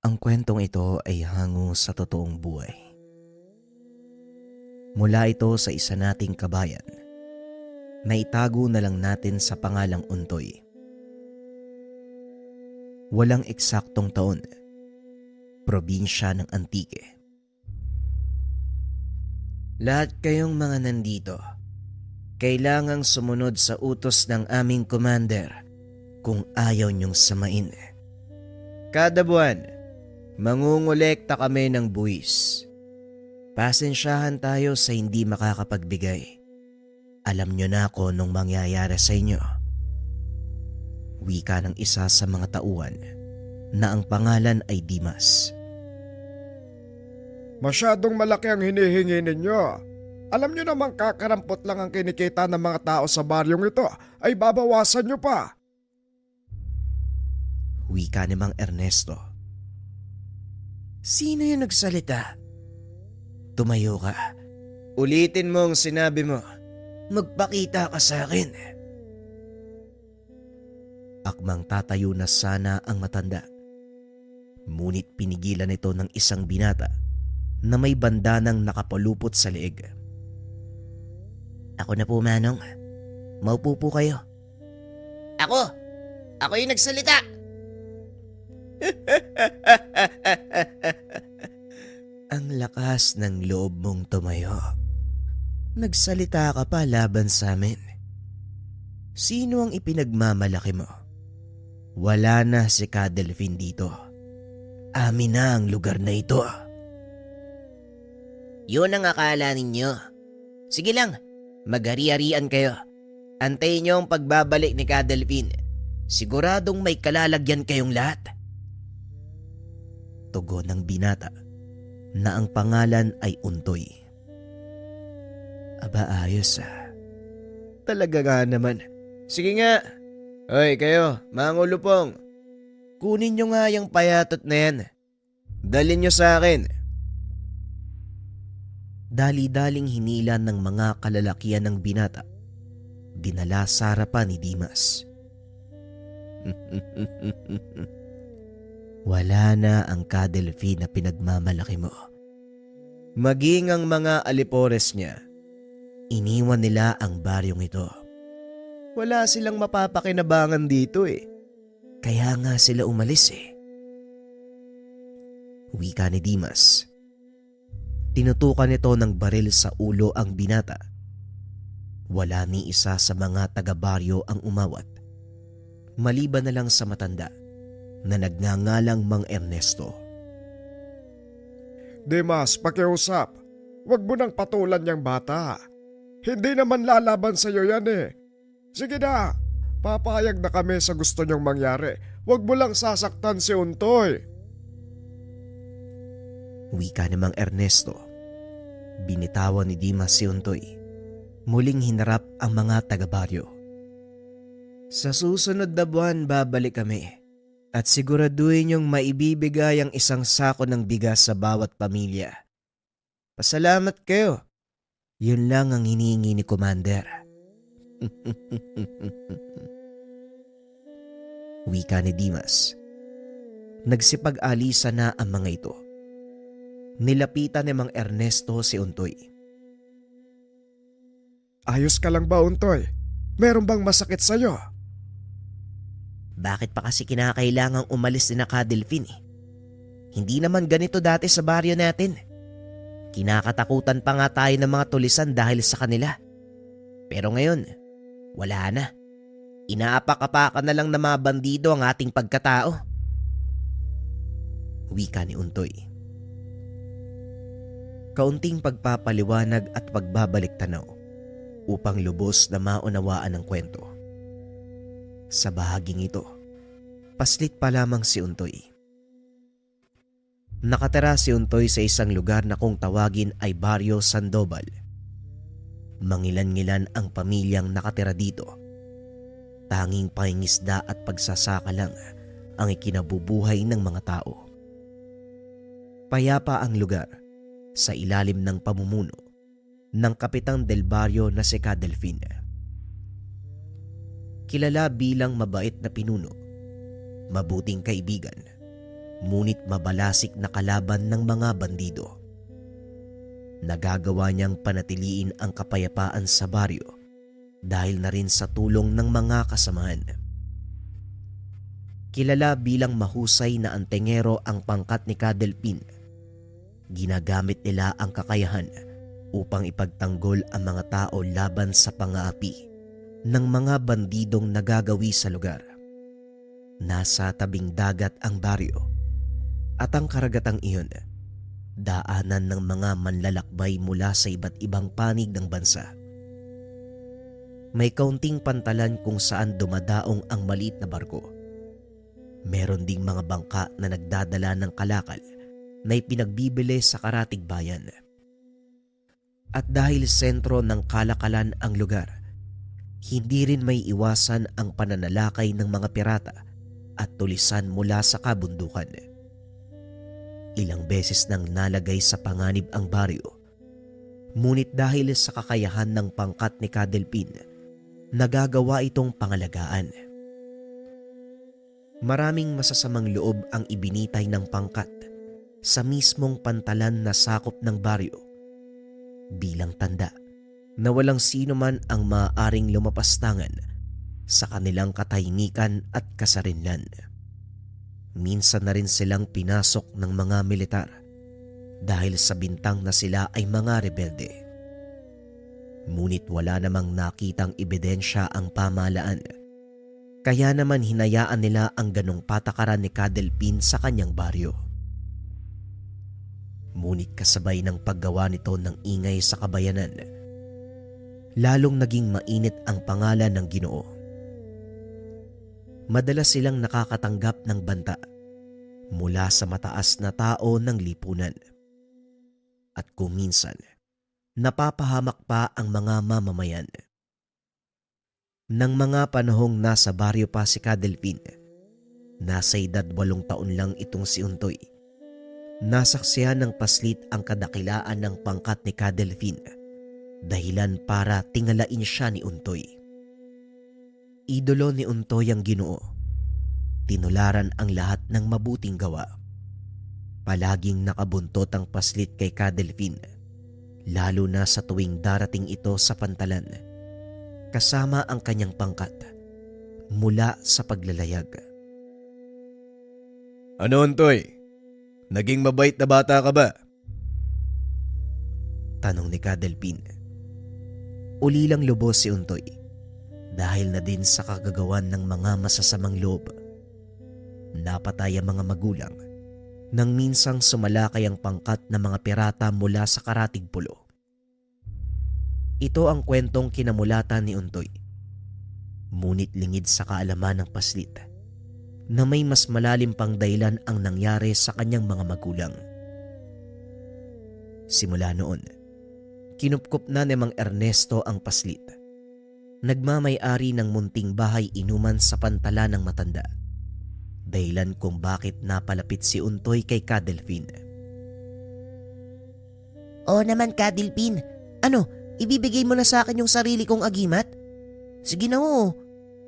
Ang kwentong ito ay hango sa totoong buhay. Mula ito sa isa nating kabayan na itago na lang natin sa pangalang Untoy. Walang eksaktong taon, probinsya ng Antique. Lahat kayong mga nandito, kailangang sumunod sa utos ng aming commander kung ayaw niyong samain. Kada buwan, mangungulekta kami ng buwis. Pasensyahan tayo sa hindi makakapagbigay. Alam nyo na ako nung mangyayari sa inyo. Wika ng isa sa mga tauhan na ang pangalan ay Dimas. Masyadong malaki ang hinihingi ninyo. Alam nyo namang kakarampot lang ang kinikita ng mga tao sa baryong ito ay babawasan nyo pa. Wika ni Mang Ernesto. Sino yung nagsalita? Tumayo ka. Ulitin mo ang sinabi mo. Magpakita ka sa akin. Akmang tatayo na sana ang matanda. Ngunit pinigilan ito ng isang binata na may bandanang nakapalupot sa leeg. Ako na po, Manong. Maupo po kayo. Ako! Ako yung nagsalita! Ang lakas ng loob mong tumayo. Nagsalita ka pa laban sa amin. Sino ang ipinagmamalaki mo? Wala na si Cadelfin dito. Amin na ang lugar na ito. Yun ang akala ninyo. Sige lang, maghari-harian kayo. Antayin niyo ang pagbabalik ni Cadelfin. Siguradong may kalalagyan kayong lahat. Tugon ng binata na ang pangalan ay Untoy. Aba, ayos ah. Talaga nga naman. Sige nga. Hoy kayo, mga ulupong. Kunin nyo nga yung payatot na yan. Dalhin nyo sa akin. Dali-daling hinila ng mga kalalakian ng binata. Dinala sa harapan ni Dimas. Wala na ang Cadelfin na pinagmamalaki mo. Maging ang mga alipores niya, iniwan nila ang baryong ito. Wala silang mapapakinabangan dito eh. Kaya nga sila umalis eh. Wika ni Dimas. Tinutukan nito ng baril sa ulo ang binata. Wala ni isa sa mga taga-baryo ang umawat. Maliban na lang sa matanda na nagngangalang Mang Ernesto. Dimas, pakiusap. Huwag mo nang patulan yung bata. Hindi naman lalaban sa'yo yan eh. Sige na, papayag na kami sa gusto niyong mangyari. Huwag mo lang sasaktan si Untoy. Wika ni Mang Ernesto. Binitawan ni Dimas si Untoy. Muling hinarap ang mga taga-baryo. Sa susunod na buwan babalik kami. At siguraduhin niyong maibibigay ang isang sako ng bigas sa bawat pamilya. Pasalamat kayo. Yun lang ang hinihingi ni Commander. Wika ni Dimas. Nagsipag-alisa na ang mga ito. Nilapitan ni Mang Ernesto si Untoy. Ayos ka lang ba, Untoy? Meron bang masakit sa'yo? Bakit pa kasi kinakailangang umalis din na Cadelfin eh? Hindi naman ganito dati sa baryo natin. Kinakatakutan pa nga tayo ng mga tulisan dahil sa kanila. Pero ngayon, wala na. Inaapak-apakan na lang ng mga bandido ang ating pagkatao. Wika ni Untoy. Kaunting pagpapaliwanag at pagbabalik tanaw upang lubos na maunawaan ang kwento. Sa bahaging ito, paslit pa lamang si Untoy. Nakatira si Untoy sa isang lugar na kung tawagin ay Baryo Sandoval. Mangilan-ngilan ang pamilyang nakatira dito. Tanging pangingisda at pagsasaka lang ang ikinabubuhay ng mga tao. Payapa ang lugar sa ilalim ng pamumuno ng Kapitan del Barrio na si Cadelfin. Kilala bilang mabait na pinuno, mabuting kaibigan, ngunit mabalasik na kalaban ng mga bandido. Nagagawa niyang panatiliin ang kapayapaan sa baryo dahil na rin sa tulong ng mga kasamahan. Kilala bilang mahusay na antingero ang pangkat ni Cadelpin. Ginagamit nila ang kakayahan upang ipagtanggol ang mga tao laban sa pang-aapi ng mga bandidong nagagawi sa lugar. Nasa tabing dagat ang baryo at ang karagatang iyon, daanan ng mga manlalakbay mula sa iba't ibang panig ng bansa. May kaunting pantalan kung saan dumadaong ang maliit na barko. Meron ding mga bangka na nagdadala ng kalakal na ipinagbibili sa karatig bayan. At dahil sentro ng kalakalan ang lugar, hindi rin may iwasan ang pananalakay ng mga pirata at tulisan mula sa kabundukan. Ilang beses nang nalagay sa panganib ang baryo, ngunit dahil sa kakayahan ng pangkat ni Cadelpin, nagagawa itong pangalagaan. Maraming masasamang loob ang ibinitay ng pangkat sa mismong pantalan na sakop ng baryo bilang tanda na walang sino man ang maaaring lumapastangan sa kanilang katahimikan at kasarinlan. Minsan na rin silang pinasok ng mga militar dahil sa bintang na sila ay mga rebelde. Ngunit wala namang nakitang ebidensya ang pamahalaan, kaya naman hinayaan nila ang ganong patakaran ni Cadelpin sa kanyang baryo. Ngunit kasabay ng paggawa nito ng ingay sa kabayanan, lalong naging mainit ang pangalan ng Ginoo. Madalas silang nakakatanggap ng banta mula sa mataas na tao ng lipunan. At kung minsan, napapahamak pa ang mga mamamayan. Nang mga panahong nasa baryo pa si Cadelpin, nasa edad 8 taon lang itong si Untoy. Nasaksihan ng paslit ang kadakilaan ng pangkat ni Cadelpin, dahilan para tingalain siya ni Untoy. Idolo ni Untoy ang Ginoo. Tinularan ang lahat ng mabuting gawa. Palaging nakabuntot ang paslit kay Cadelpin, lalo na sa tuwing darating ito sa pantalan, kasama ang kanyang pangkat mula sa paglalayag. Ano, Untoy? Naging mabait na bata ka ba? Tanong ni Cadelpin. Ulilang lubos si Untoy dahil na din sa kagagawan ng mga masasamang loob. Napatay ang mga magulang nang minsang sumalakay ang pangkat ng mga pirata mula sa karatig pulo. Ito ang kwentong kinamulatan ni Untoy. Ngunit lingid sa kaalaman ng paslit na may mas malalim pang dahilan ang nangyari sa kanyang mga magulang. Simula noon, kinupkup na ni Mang Ernesto ang paslit. Nagmamay-ari ng munting bahay inuman sa pantalan ng matanda. Dahilan kung bakit napalapit si Untoy kay Cadelpin. Oo naman, Cadelpin. Ano, ibibigay mo na sa akin yung sarili kong agimat? Sige na, oo.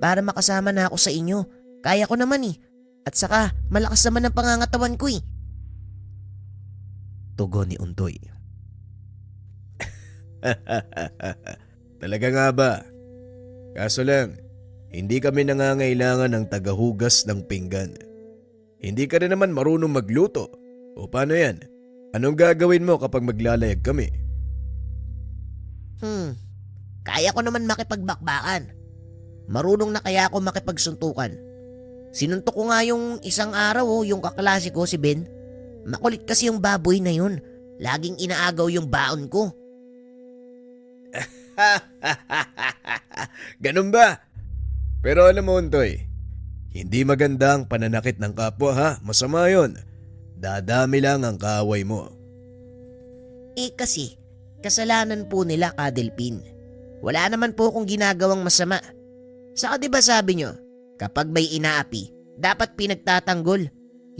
Para makasama na ako sa inyo. Kaya ko naman eh. At saka, malakas naman ang pangangatawan ko eh. Tugon ni Untoy. Talaga nga ba? Kaso lang, hindi kami nangangailangan ng tagahugas ng pinggan. Hindi ka rin naman marunong magluto. O paano yan? Anong gagawin mo kapag maglalayag kami? Kaya ko naman makipagbakbakan. Marunong na kaya ako makipagsuntukan. Sinuntok ko nga yung isang araw yung kaklase ko si Ben. Makulit kasi yung baboy na yun. Laging inaagaw yung baon ko. Ganun ba? Pero alam mo, Untoy, hindi maganda ang pananakit ng kapwa ha. Masama yon. Dadami lang ang kaaway mo. Kasi, kasalanan po nila, Cadelpin. Wala naman po akong ginagawang masama. Saka diba sabi nyo, kapag may inaapi, dapat pinagtatanggol.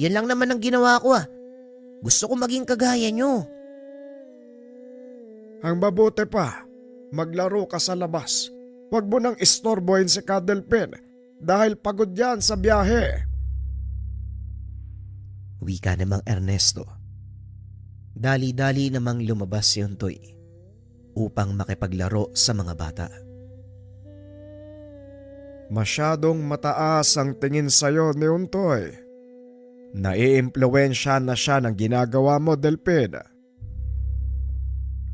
Yan lang naman ang ginawa ko ah. Gusto ko maging kagaya nyo. Ang mabuti pa, maglaro ka sa labas. Huwag mo nang istorbohin si Cadelpin dahil pagod yan sa biyahe. Wika namang Ernesto. Dali-dali namang lumabas si Untoy upang makipaglaro sa mga bata. Masyadong mataas ang tingin sa'yo ni Untoy. Naiimpluwensya na siya ng ginagawa mo, Delphin.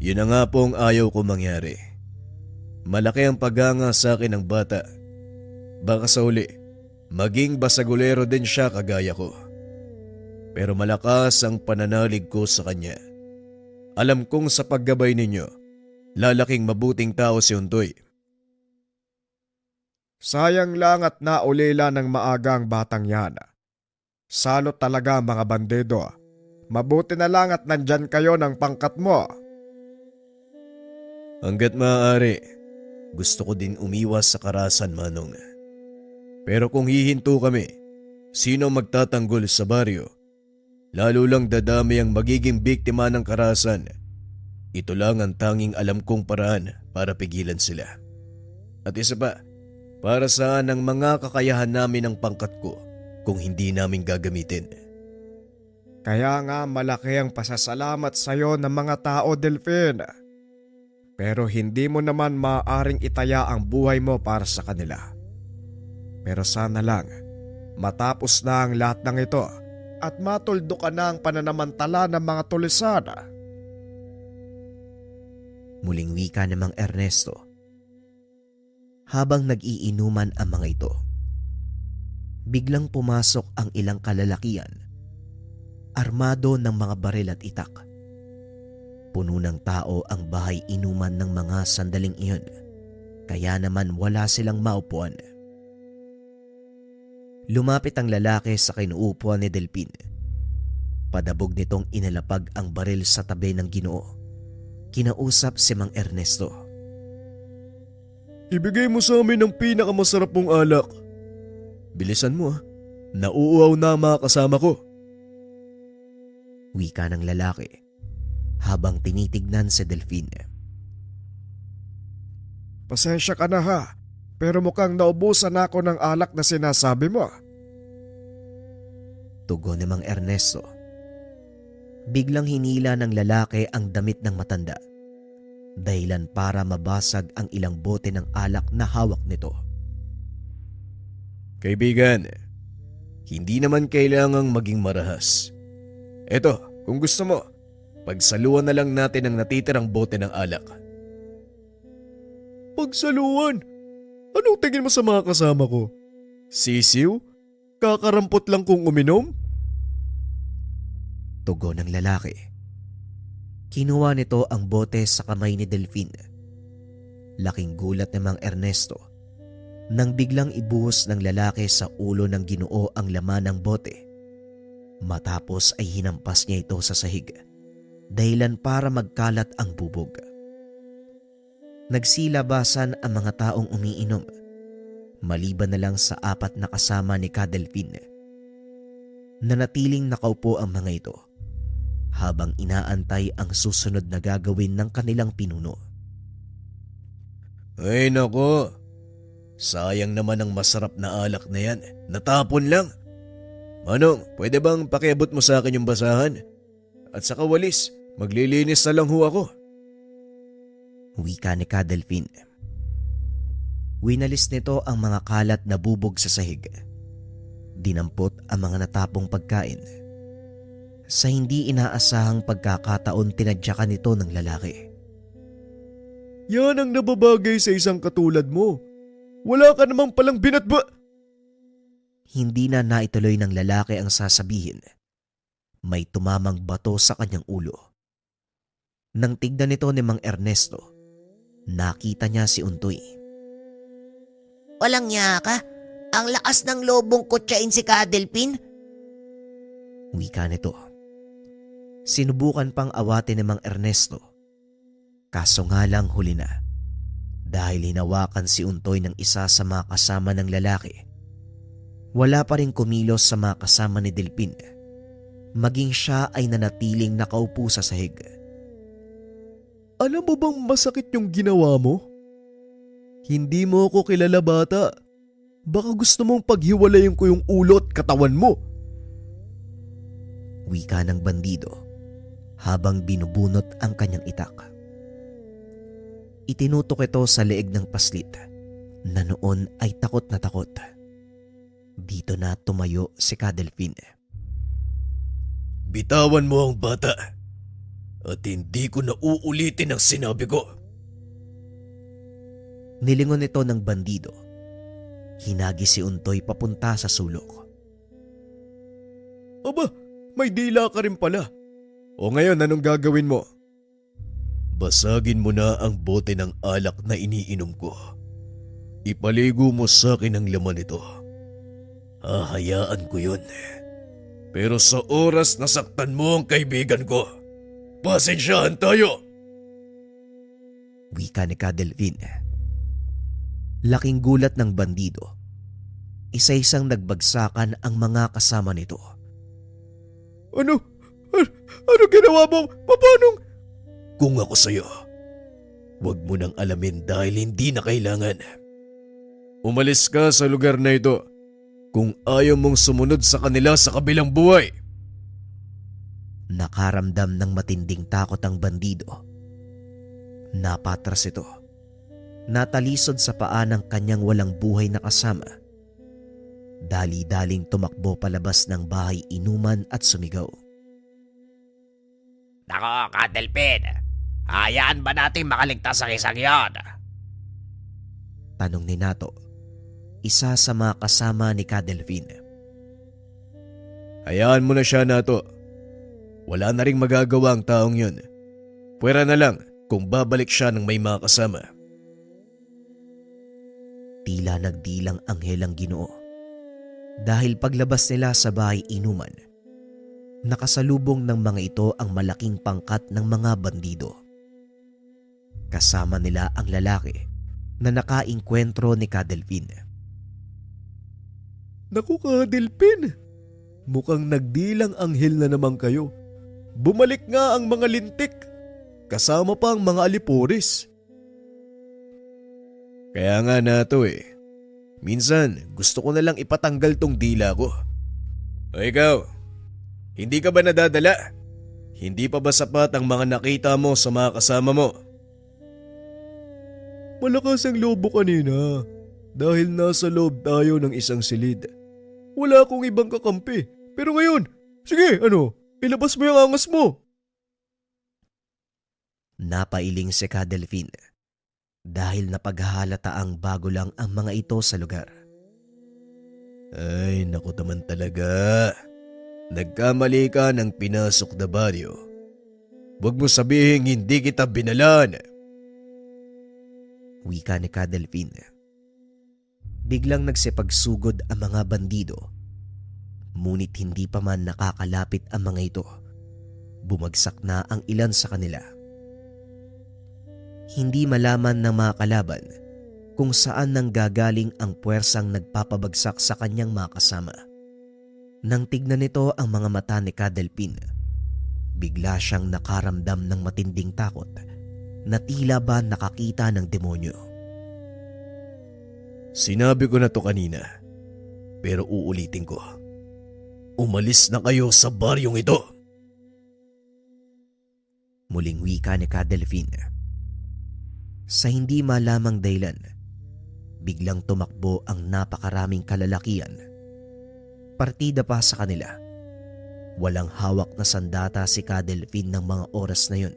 Yun na nga po ang ayaw ko mangyari. Malaki ang paganga sa akin ng bata. Baka sa uli, maging basagulero din siya kagaya ko. Pero malakas ang pananalig ko sa kanya. Alam kong sa paggabay ninyo, lalaking mabuting tao si Untoy. Sayang lang at naulila ng maaga ang batang yan. Salot talaga mga bandido. Mabuti na lang at nandyan kayo ng pangkat mo. Hanggat maaari, gusto ko din umiwas sa karahasan, Manong. Pero kung hihinto kami, sino magtatanggol sa baryo? Lalo lang dadami ang magiging biktima ng karahasan. Ito lang ang tanging alam kong paraan para pigilan sila. At isa pa, para saan ang mga kakayahan namin ng pangkat ko kung hindi namin gagamitin? Kaya nga malaki ang pasasalamat sa'yo ng mga tao, Delphin. Pero hindi mo naman maaaring itaya ang buhay mo para sa kanila. Pero sana lang, matapos na ang lahat ng ito at matuldo ka na ang pananamantala ng mga tulisan. Muling wika namang Ernesto. Habang nag-iinuman ang mga ito, biglang pumasok ang ilang kalalakian, armado ng mga baril at itak. Puno ng tao ang bahay inuman ng mga sandaling iyon, kaya naman wala silang maupuan. Lumapit ang lalaki sa kinuupuan ni Delphin. Padabog nitong inalapag ang baril sa tabi ng Ginoo. Kinausap si Mang Ernesto. Ibigay mo sa amin ang pinakamasarap mong alak. Bilisan mo, nauuaw na ang mga kasama ko. Wika ng lalaki habang tinitignan si Delphin. Pasensya ka na ha, pero mukhang naubusan ako ng alak na sinasabi mo. Tugon ni Mang Ernesto. Biglang hinila ng lalaki ang damit ng matanda, dahilan para mabasag ang ilang bote ng alak na hawak nito. Kaibigan, hindi naman kailangang maging marahas. Eto, kung gusto mo, pagsaluan na lang natin ang natitirang bote ng alak. Pagsaluan? Anong tingin mo sa mga kasama ko? Sisiw? Kakarampot lang kung uminom? Tugon ng lalaki. Kinuha nito ang bote sa kamay ni Delphin. Laking gulat ni Mang Ernesto nang biglang ibuhos ng lalaki sa ulo ng Ginoo ang laman ng bote. Matapos ay hinampas niya ito sa sahig, dahilan para magkalat ang bubog. Nagsilabasan ang mga taong umiinom, maliban na lang sa 4 na kasama ni Delphin. Nanatiling nakaupo ang mga ito habang inaantay ang susunod na gagawin ng kanilang pinuno. Ay nako, sayang naman ang masarap na alak na yan. Natapon lang. Manong, pwede bang pakiabot mo sa akin yung basahan? At sa kawalis, maglilinis na lang ho ako. Wika ni Delphin. Winalis nito ang mga kalat na bubog sa sahig. Dinampot ang mga natapong pagkain. Sa hindi inaasahang pagkakataon, tinadyakan nito ng lalaki. Yan ang nababagay sa isang katulad mo. Wala ka namang palang binatba. Hindi na naituloy ng lalaki ang sasabihin. May tumamang bato sa kanyang ulo. Nang tignan nito ni Mang Ernesto, nakita niya si Untoy. Walang niya ka? Ang lakas ng lobong kutsain si Delphin? Wika nito. Sinubukan pang awatin ni Mang Ernesto. Kaso nga lang huli na. Dahil hinawakan si Untoy ng isa sa mga kasama ng lalaki. Wala pa rin kumilos sa mga kasama ni Delphin. Maging siya ay nanatiling nakaupo sa sahig. Alam mo bang masakit yung ginawa mo? Hindi mo ako kilala, bata. Baka gusto mong paghiwalayin ko yung ulo at katawan mo. Wika ng bandido habang binubunot ang kanyang itak. Itinutok ito sa leeg ng paslit na noon ay takot na takot. Dito na tumayo si Ka Delfin. Bitawan mo ang bata at hindi ko na uulitin ang sinabi ko. Nilingon ito ng bandido. Hinagi si Untoy papunta sa sulok. Aba, may dila ka rin pala. O ngayon, anong gagawin mo? Basagin mo na ang bote ng alak na iniinom ko. Ipaligo mo sa akin ang laman nito. Hahayaan ko yun. Pero sa oras na saktan mo ang kaibigan ko, pasensyahan tayo. Wika ni Ka Delfin. Laking gulat ng bandido. Isa-isang nagbagsakan ang mga kasama nito. Ano ginawa mo? Paano? Kung ako sa'yo, huwag mo nang alamin dahil hindi na kailangan. Umalis ka sa lugar na ito kung ayaw mong sumunod sa kanila sa kabilang buhay. Nakaramdam ng matinding takot ang bandido. Napatras ito. Natalisod sa paa ng kanyang walang buhay na kasama. Dali-daling tumakbo palabas ng bahay inuman at sumigaw. Nako, Ka Delpin. Hayaan ba natin makaligtas sa isang yon? Tanong ni Nato, isa sa mga kasama ni Ka Delfin. Hayaan mo na siya, Nato. Wala na ring magagawa ang taong yun. Pwera na lang kung babalik siya ng may mga kasama. Tila nagdilang anghel ang Ginoo. Dahil paglabas nila sa bahay inuman, nakasalubong ng mga ito ang malaking pangkat ng mga bandido. Kasama nila ang lalaki na nakainkwentro ni Ka Delfin. Naku, Ka Delpin, mukhang nagdilang anghel na naman kayo. Bumalik nga ang mga lintik, kasama pa ang mga alipuris. Kaya nga Nato minsan gusto ko na lang ipatanggal tong dila ko. O ikaw, hindi ka ba nadadala? Hindi pa ba sapat ang mga nakita mo sa mga kasama mo? Malakas ang lobo kanina dahil nasa loob tayo ng isang silid. Wala akong ibang kakampi. Pero ngayon, sige ilabas mo yung angas mo. Napailing si Ka Delfin dahil napaghahalataang bago lang ang mga ito sa lugar. Ay, naku naman talaga. Nagkamali ka ng pinasok na baryo. Huwag mo sabihin hindi kita binalaan. Wika ni Ka Delfin. Biglang nagsipagsugod ang mga bandido. Ngunit hindi pa man nakakalapit ang mga ito. Bumagsak na ang ilan sa kanila. Hindi malaman ng mga kalaban kung saan nanggagaling ang puwersang nagpapabagsak sa kanyang mga kasama. Nang tignan nito ang mga mata ni Ka Delfin, bigla siyang nakaramdam ng matinding takot na tila ba nakakita ng demonyo. Sinabi ko na to kanina, pero uulitin ko. Umalis na kayo sa baryong ito. Muling wika ni Ka Delfin. Sa hindi malamang dahilan, biglang tumakbo ang napakaraming kalalakian. Partida pa sa kanila. Walang hawak na sandata si Ka Delfin ng mga oras na yun,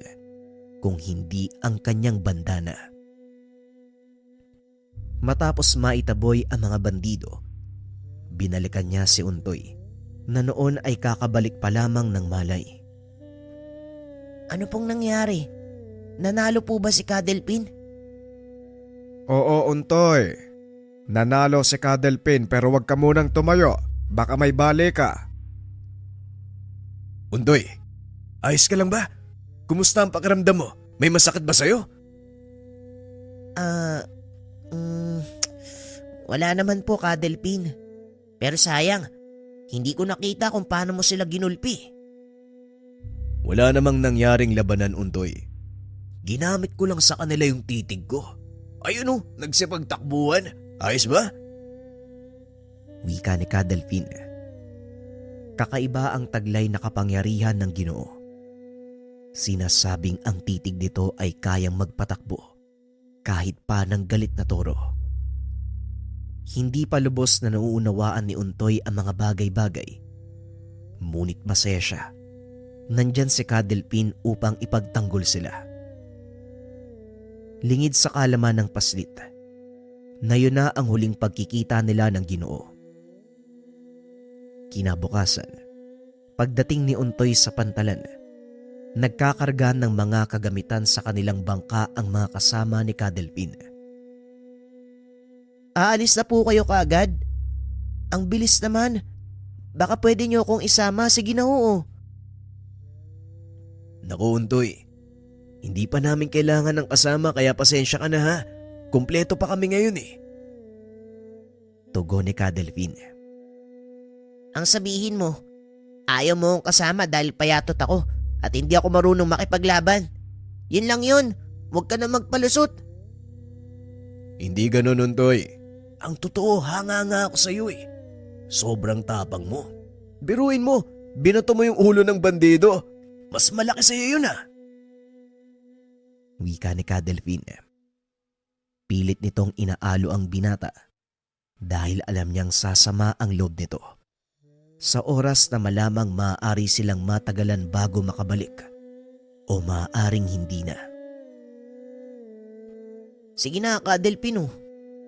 kung hindi ang kanyang bandana. Matapos maitaboy ang mga bandido, binalikan niya si Untoy na noon ay kakabalik pa lamang ng malay. Ano pong nangyari? Nanalo po ba si Ka Delpin? Oo, Untoy. Nanalo si Ka Delpin pero wag ka munang tumayo. Baka may bali ka. Undoy, ayos ka lang ba? Kumusta ang pakiramdam mo? May masakit ba sa'yo? Wala naman po, Ka Delpin. Pero sayang, hindi ko nakita kung paano mo sila ginulpi. Wala namang nangyaring labanan, Undoy. Ginamit ko lang sa kanila yung titig ko. Ayun nagsipagtakbuhan. Ayos ba? Wika ni Ka Delfin. Kakaiba ang taglay na kapangyarihan ng Ginoo. Sinasabing ang titig nito ay kayang magpatakbo kahit pa ng galit na toro. Hindi pa lubos na nauunawaan ni Untoy ang mga bagay-bagay. Ngunit masaya siya. Nandyan si Kadelpin upang ipagtanggol sila. Lingid sa kalaman ng paslit na yun na ang huling pagkikita nila ng Ginoo. Kinabukasan, pagdating ni Untoy sa pantalan, nagkakarga ng mga kagamitan sa kanilang bangka ang mga kasama ni Kadelpin. Aalis na po kayo kaagad? Ang bilis naman. Baka pwede niyo akong isama. Sige na oo. Naku Untoy, hindi pa namin kailangan ng kasama kaya pasensya ka na ha. Kumpleto pa kami ngayon eh. Tugon ni Kadelpin. Ang sabihin mo, ayaw mo akong kasama dahil payatot ako at hindi ako marunong makipaglaban. Yun lang yun. Huwag ka na magpalusot. Hindi ganun Untoy. Ang totoo, hanga nga ako sa iyo eh. Sobrang tapang mo. Biruin mo, binato mo yung ulo ng bandido. Mas malaki sa iyo yun ah. Wika ni Kadelpin. Pilit nitong inaalo ang binata dahil alam niyang sasama ang loob nito. Sa oras na malamang maaari silang matagalan bago makabalik o maaaring hindi na. Sige na, Kadelpin.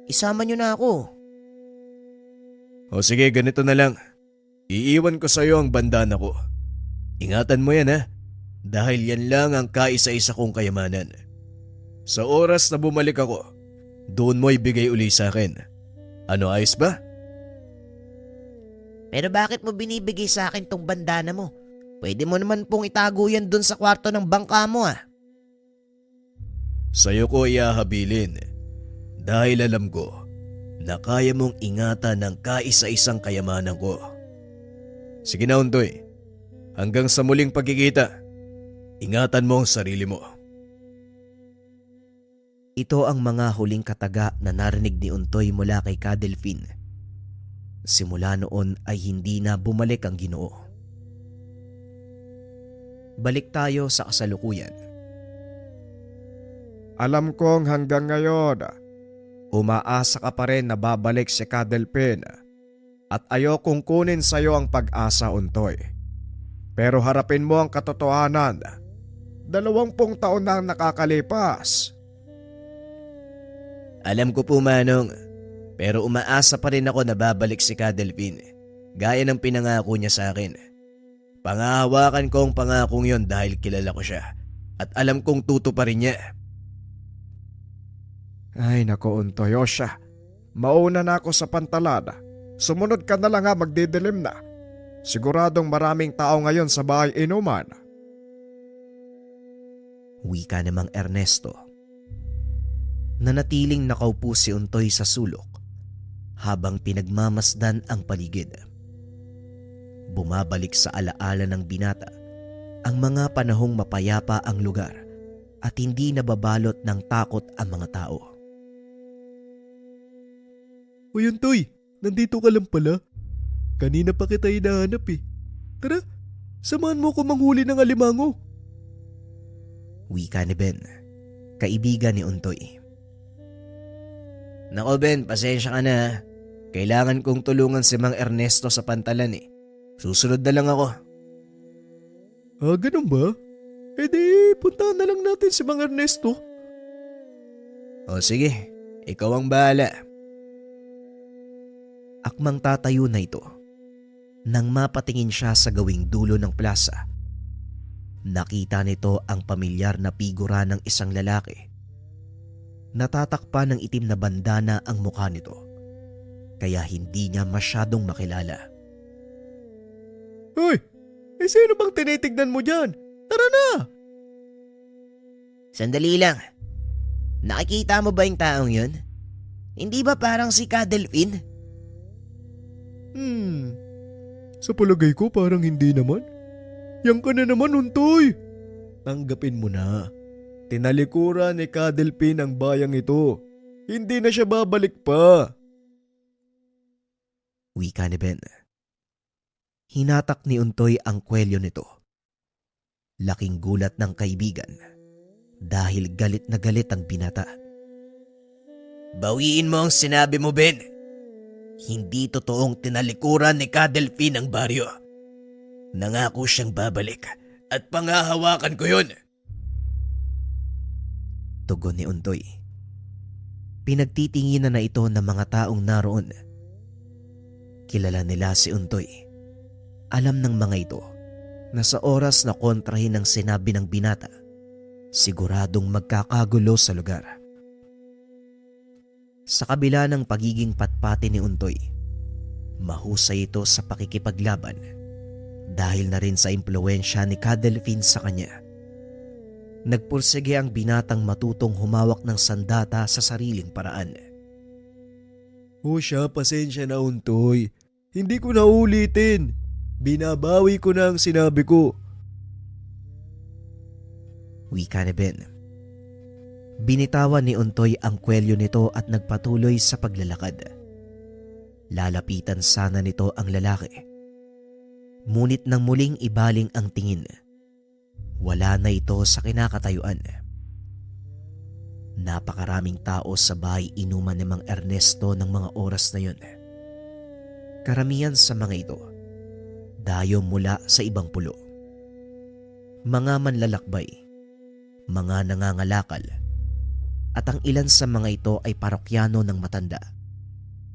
Isama niyo na ako. O sige, ganito na lang. Iiwan ko sa iyo ang bandana ko. Ingatan mo yan ha. Dahil yan lang ang kaisa-isa kong kayamanan. Sa oras na bumalik ako, doon mo ibigay uli sa akin. Ano, ayos ba? Pero bakit mo binibigay sa akin tong bandana mo? Pwede mo naman pong itago yan dun sa kwarto ng bangka mo ah. Sa'yo ko iahabilin. Dahil alam ko na kaya mong ingatan ng kaisa-isang kayamanan ko. Sige na Untoy, hanggang sa muling pagkikita, ingatan mo ang sarili mo. Ito ang mga huling kataga na narinig ni Untoy mula kay Kadelpin. Simula noon ay hindi na bumalik ang Ginoo. Balik tayo sa kasalukuyan. Alam kong hanggang ngayon, umaasa ka pa rin na babalik si Kadelpin at ayokong kunin sa iyo ang pag-asa Untoy. Pero harapin mo ang katotohanan. 20 taon na ang nakakalipas. Alam ko po Manong, pero umaasa pa rin ako na babalik si Kadelpin, gaya ng pinangako niya sa akin. Pangahawakan ko ang pangakong yon dahil kilala ko siya at alam kong tutuparin niya. Ay nako Untoy, o siya. Mauna na ako sa pantalan. Sumunod ka na lang ha, magdidilim na. Siguradong maraming tao ngayon sa bahay inuman. Wika namang Ernesto. Nanatiling nakaupo si Untoy sa sulok habang pinagmamasdan ang paligid. Bumabalik sa alaala ng binata ang mga panahong mapayapa ang lugar at hindi nababalot ng takot ang mga tao. Uy Untoy, nandito ka lang pala. Kanina pa kita hinahanap eh. Tara, samahan mo ko manghuli ng alimango. Wika ni Ben, kaibigan ni Untoy. Nako Ben, pasensya ka na. Kailangan kong tulungan si Mang Ernesto sa pantalan eh. Susunod na lang ako. Ganun ba? E di, puntahan na lang natin si Mang Ernesto. O sige, ikaw ang bahala. Akmang tatayo na ito nang mapatingin siya sa gawing dulo ng plaza. Nakita nito ang pamilyar na figura ng isang lalaki. Natatakpan ng itim na bandana ang mukha nito, kaya hindi niya masyadong makilala. Hoy, sino bang tinitignan mo dyan? Tara na! Sandali lang. Nakikita mo ba yung taong yun? Hindi ba parang si Kadelpin? Sa palagay ko parang hindi naman. Yang ka na naman Untoy. Tanggapin mo na. Tinalikuran ni Kadelpin ang bayang ito. Hindi na siya babalik pa. Wika ni Ben. Hinatak ni Untoy ang kwelyo nito. Laking gulat ng kaibigan dahil galit na galit ang binata. Bawiin mo ang sinabi mo, Ben. Hindi totoong tinalikuran ni Ka Delphine ang baryo. Nangako siyang babalik at pangahawakan ko yun. Tugon ni Untoy. Pinagtitinginan na ito ng mga taong naroon. Kilala nila si Untoy. Alam ng mga ito na sa oras na kontrahin ang sinabi ng binata, siguradong magkakagulo sa lugar. Sa kabila ng pagiging patpati ni Untoy, mahusay ito sa pakikipaglaban dahil na rin sa impluwensya ni Ka Delphine sa kanya. Nagpursige ang binatang matutong humawak ng sandata sa sariling paraan. O siya, pasensya na, Untoy. Hindi ko na ulitin. Binabawi ko na ang sinabi ko. Wika ni Ben. Binitawan ni Untoy ang kwelyo nito at nagpatuloy sa paglalakad. Lalapitan sana nito ang lalaki. Ngunit nang muling ibaling ang tingin, wala na ito sa kinakatayuan. Napakaraming tao sa bahay inuman ni Mang Ernesto ng mga oras na yun. Karamihan sa mga ito, dayo mula sa ibang pulo. Mga manlalakbay, mga nangangalakal, at ang ilan sa mga ito ay parokyano ng matanda,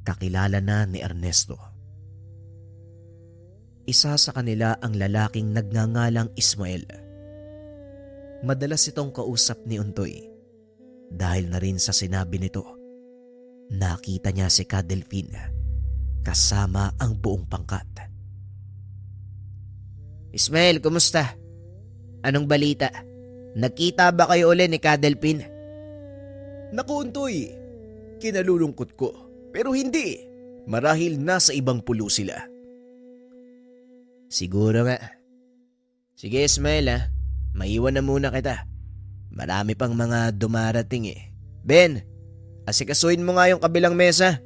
kakilala na ni Ernesto. Isa sa kanila ang lalaking nagngangalang Ismael. Madalas itong kausap ni Untoy dahil na rin sa sinabi nito, nakita niya si Ka Delphine kasama ang buong pangkat. Ismael, kumusta? Anong balita? Nagkita ba kayo uli ni Ka Delphine? Naku, Untoy. Kinalulungkot ko. Pero hindi. Marahil nasa ibang pulo sila. Siguro nga. Sige Ismael ha, maiwan na muna kita. Marami pang mga dumarating eh. Ben, asikasuhin mo nga yung kabilang mesa.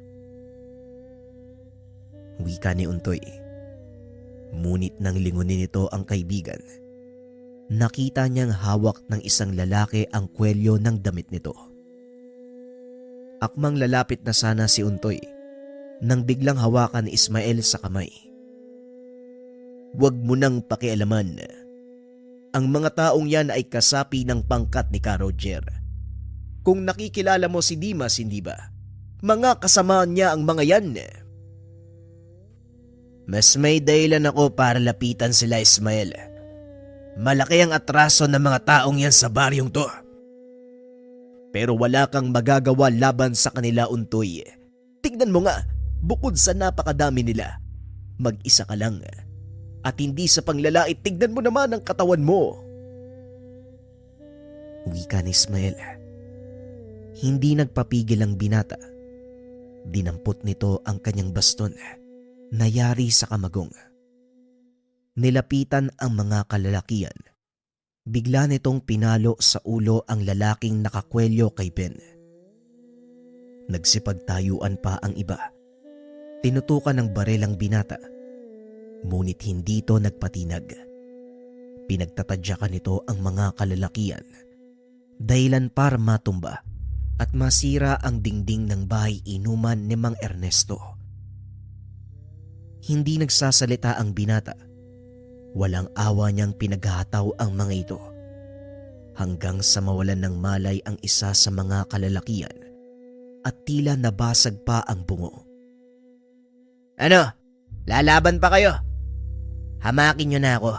Wika ni Untoy. Ngunit nang lingunin nito ang kaibigan, nakita niyang hawak ng isang lalaki ang kwelyo ng damit nito. Akmang lalapit na sana si Untoy nang biglang hawakan ni Ismael sa kamay. Huwag mo nang pakialaman. Ang mga taong yan ay kasapi ng pangkat ni Ka Roger. Kung nakikilala mo si Dimas, hindi ba? Mga kasamaan niya ang mga yan. Mas may dahilan ako para lapitan sila Ismael. Malaki ang atraso ng mga taong yan sa baryong to. Pero wala kang magagawa laban sa kanila, Untoy. Tignan mo nga, bukod sa napakadami nila, mag-isa ka lang. At hindi sa panglalait, tignan mo naman ang katawan mo. Wika ni Ismael. Hindi nagpapigil ang binata. Dinampot nito ang kanyang baston na yari sa kamagong. Nilapitan ang mga kalalakian. Bigla nitong pinalo sa ulo ang lalaking nakakwelyo kay Ben. Nagsipagtayuan pa ang iba. Tinutukan ng barel ang binata. Ngunit hindi ito nagpatinag. Pinagtatadyakan nito ang mga kalalakian. Dahilan para matumba at masira ang dingding ng bahay inuman ni Mang Ernesto. Hindi nagsasalita ang binata. Walang awa niyang pinaghahataw ang mga ito. Hanggang sa mawalan ng malay ang isa sa mga kalalakian at tila nabasag pa ang bungo. Ano? Lalaban pa kayo? Hamakin nyo na ako.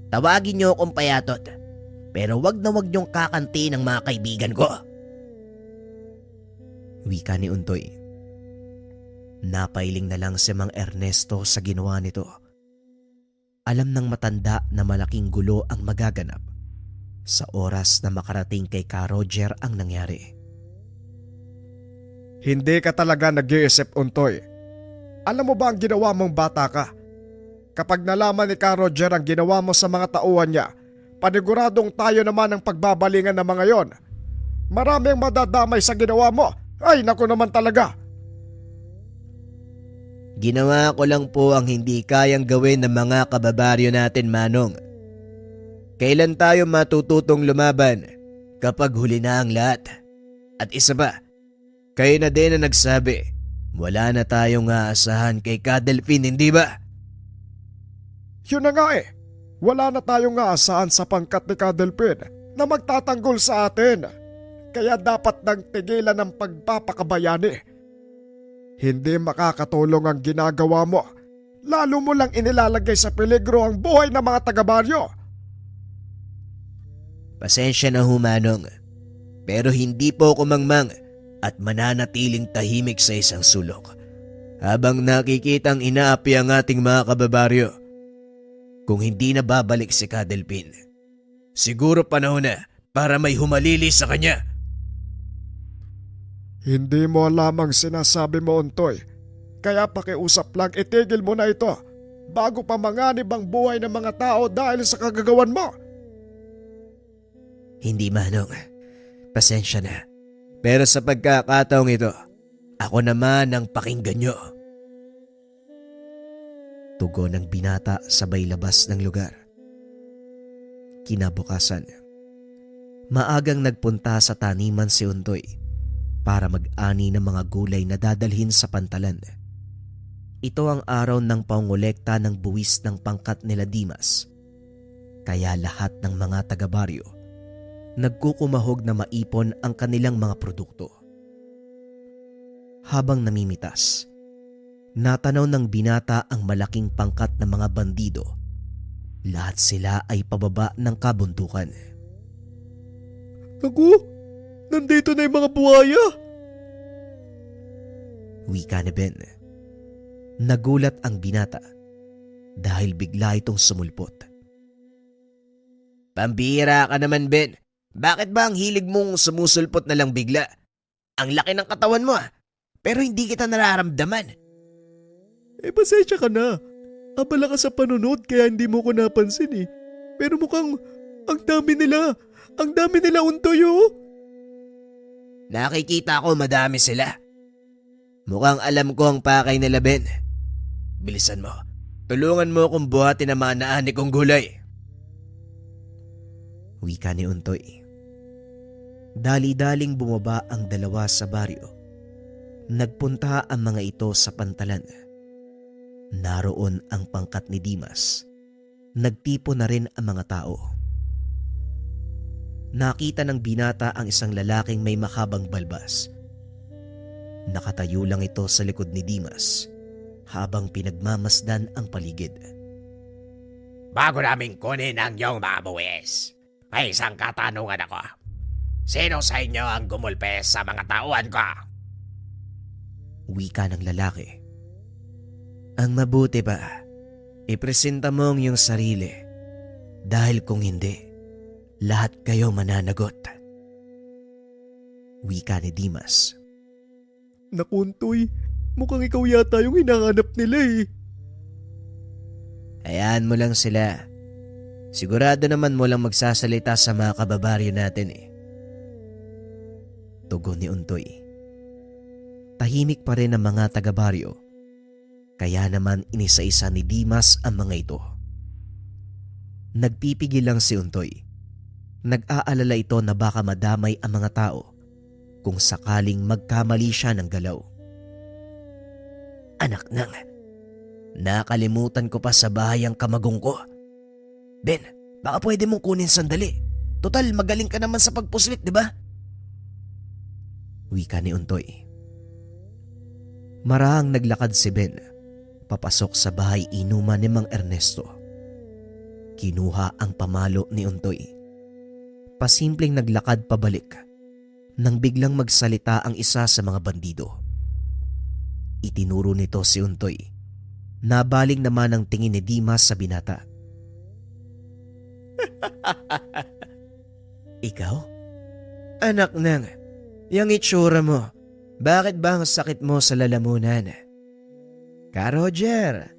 Tawagin nyo akong payatot. Pero wag na wag nyong kakanti ng mga kaibigan ko. Wika ni Untoy. Napailing na lang si Mang Ernesto sa ginawa nito. Alam ng matanda na malaking gulo ang magaganap sa oras na makarating kay Ka Roger ang nangyari. Hindi ka talaga nag-iisip, Untoy. Alam mo ba ang ginawa mong bata ka? Kapag nalaman ni Ka Roger ang ginawa mo sa mga tauhan niya, paniguradong tayo naman ang pagbabalingan ng mga yon. Marami ang madadamay sa ginawa mo. Ay, naku naman talaga. Ginawa ko lang po ang hindi kayang gawin ng mga kababaryo natin, Manong. Kailan tayo matututong lumaban kapag huli na ang lahat? At isa pa, kayo na din na nagsabi, wala na tayong aasahan kay Kadelphin, hindi ba? Yun na nga eh. Wala na tayong aasahan sa pangkat ni Kadelphin na magtatanggol sa atin. Kaya dapat nang tigilan ng pagpapakabayani. Hindi makakatulong ang ginagawa mo. Lalo mo lang inilalagay sa peligro ang buhay ng mga taga-baryo. Pasensya na ho, Manong. Pero hindi po ako mangmang at mananatiling tahimik sa isang sulok habang nakikitang inaapi ang ating mga kababaryo. Kung hindi na babalik si Kadelphin, siguro panahon na para may humalili sa kanya. Hindi mo lamang sinasabi mo, Untoy. Kaya pakiusap lang itigil mo na ito bago pa manganib ang buhay ng mga tao dahil sa kagagawan mo. Hindi, Manong. Pasensya na. Pero sa pagkakataong ito, ako naman ang pakinggan nyo. Tugon ng binata sabay labas ng lugar. Kinabukasan, maagang nagpunta sa taniman si Untoy para mag-ani ng mga gulay na dadalhin sa pantalan. Ito ang araw ng pangolekta ng buwis ng pangkat nila Dimas. Kaya lahat ng mga taga-baryo nagkukumahog na maipon ang kanilang mga produkto. Habang namimitas, natanaw ng binata ang malaking pangkat ng mga bandido. Lahat sila ay pababa ng kabuntukan. Naku, nandito na yung mga buhaya. Wika ni Ben. Nagulat ang binata dahil bigla itong sumulpot. Pambira ka naman, Ben. Bakit ba ang hilig mong sumusulpot na lang bigla? Ang laki ng katawan mo pero hindi kita nararamdaman. Pasensya ka na. Abala ka sa panunod kaya hindi mo ko napansin eh. Pero mukhang ang dami nila. Ang dami nila, Untoy, oh. Nakikita ko madami sila. Mukhang alam ko ang pakay nila, Ben. Bilisan mo. Tulungan mo akong buhatin ang mga naani kong gulay. Wika ni Untoy. Dali-daling bumaba ang dalawa sa baryo. Nagpunta ang mga ito sa pantalan. Naroon ang pangkat ni Dimas. Nagtipo na rin ang mga tao. Nakita ng binata ang isang lalaking may mahabang balbas. Nakatayo lang ito sa likod ni Dimas habang pinagmamasdan ang paligid. Bago namin kunin ang iyong mga buwis, may isang katanungan ako. Sino sa inyo ang gumulpe sa mga tauhan ko? Wika ng lalaki. Ang mabuti pa, ipresenta mo ang iyong sarili. Dahil kung hindi, lahat kayo mananagot. Wika ni Dimas. Naku, Untoy, mukhang ikaw yata yung hinahanap nila eh. Hayaan mo lang sila. Sigurado naman mo lang magsasalita sa mga kababaryo natin eh. Tugon ni Untoy. Tahimik pa rin ang mga taga-baryo. Kaya naman inisa-isa ni Dimas ang mga ito. Nagpipigil lang si Untoy. Nag-aalala ito na baka madamay ang mga tao kung sakaling magkamali siya ng galaw. Anak nang, nakalimutan ko pa sa bahay ang kamagong ko. Ben, baka pwede mong kunin sandali. Total, magaling ka naman sa pagpuslit, di ba? Wika ni Untoy. Marahang naglakad si Ben, papasok sa bahay inuman ni Mang Ernesto. Kinuha ang pamalo ni Untoy. Pasimpleng naglakad pabalik nang biglang magsalita ang isa sa mga bandido. Itinuro nito si Untoy. Nabaling naman ang tingin ni Dimas sa binata. Ikaw? Anak nang, yung itsura mo, bakit ba ang sakit mo sa lalamunan? Ka Roger,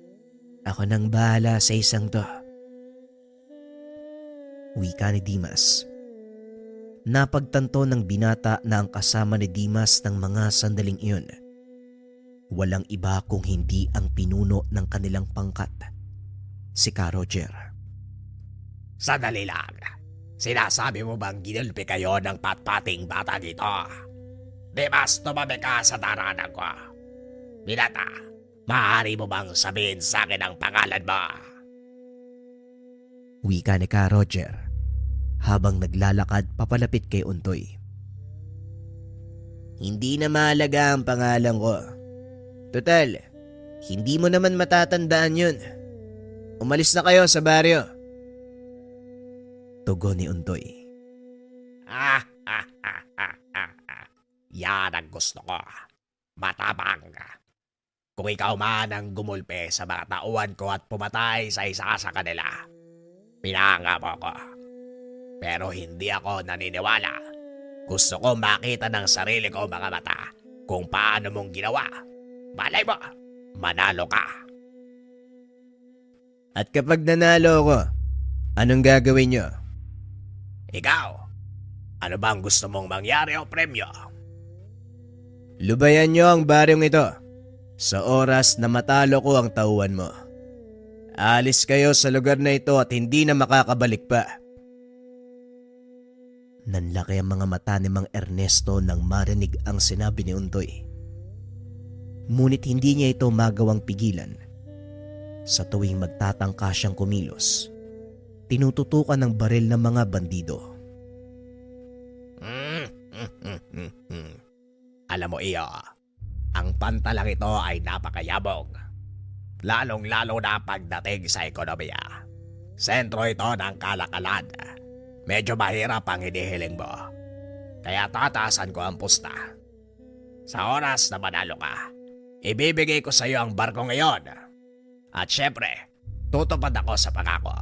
ako nang bahala sa isang to. Wika ni Dimas. Napagtanto ng binata na ang kasama ni Dimas ng mga sandaling iyon Walang iba kung hindi ang pinuno ng kanilang pangkat, si Ka Roger. Sandali lang. Sinasabi mo bang ginulpi kayo ng patpating bata dito? Di mas tumabi ka sa daranan ko. Binata, maaari mo bang sabihin sa akin ang pangalan mo? Wika ni Ka Roger habang naglalakad papalapit kay Untoy. Hindi na mahalaga ang pangalan ko. Total, hindi mo naman matatandaan yun. Umalis na kayo sa baryo. Tugon ni Untoy. Yan ang gusto ko. Matapang. Kung ikaw man ang gumulpe sa mga tauhan ko at pumatay sa isa sa kanila, pinanga mo ko. Pero hindi ako naniniwala. Gusto ko makita ng sarili ko mga mata kung paano mong ginawa. Malay mo, manalo ka. At kapag nanalo ko, anong gagawin nyo? Ikaw, ano bang gusto mong mangyari o premyo? Lubayan nyo ang baryong ito sa oras na matalo ko ang tauhan mo. Alis kayo sa lugar na ito at hindi na makakabalik pa. Nanlaki ang mga mata ni Mang Ernesto nang marinig ang sinabi ni Untoy. Ngunit hindi niya ito magawang pigilan. Sa tuwing magtatangka siyang kumilos, tinututukan ng baril ng mga bandido. Alam mo iyo, ang pantalang ito ay napakayabong. Lalong-lalo na pagdating sa ekonomiya. Sentro ito ng kalakalan. Medyo mahirap ang hinihiling mo. Kaya tataasan ko ang pusta. Sa oras na manalo ka, ibibigay ko sa iyo ang barko ngayon. At syempre, tutupad ako sa pangako.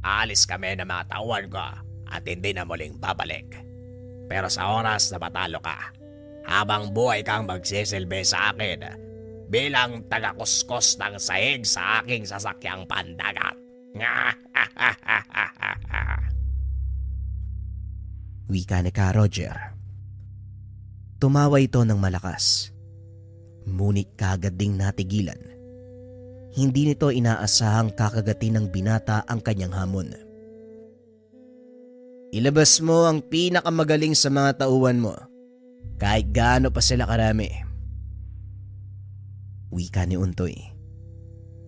Aalis kami ng mga tauhan ko at hindi na muling babalik. Pero sa oras na matalo ka, habang buhay kang magsisilbi sa akin bilang taga-kuskos ng sahig sa aking sasakyang pandagat. Wika ni Ka Roger. Tumawa ito ng malakas. Ngunit kagad ding natigilan. Hindi nito inaasahang kakagatin ng binata ang kanyang hamon. Ilabas mo ang pinakamagaling sa mga tauhan mo, kahit gaano pa sila karami. Wika ni Untoy.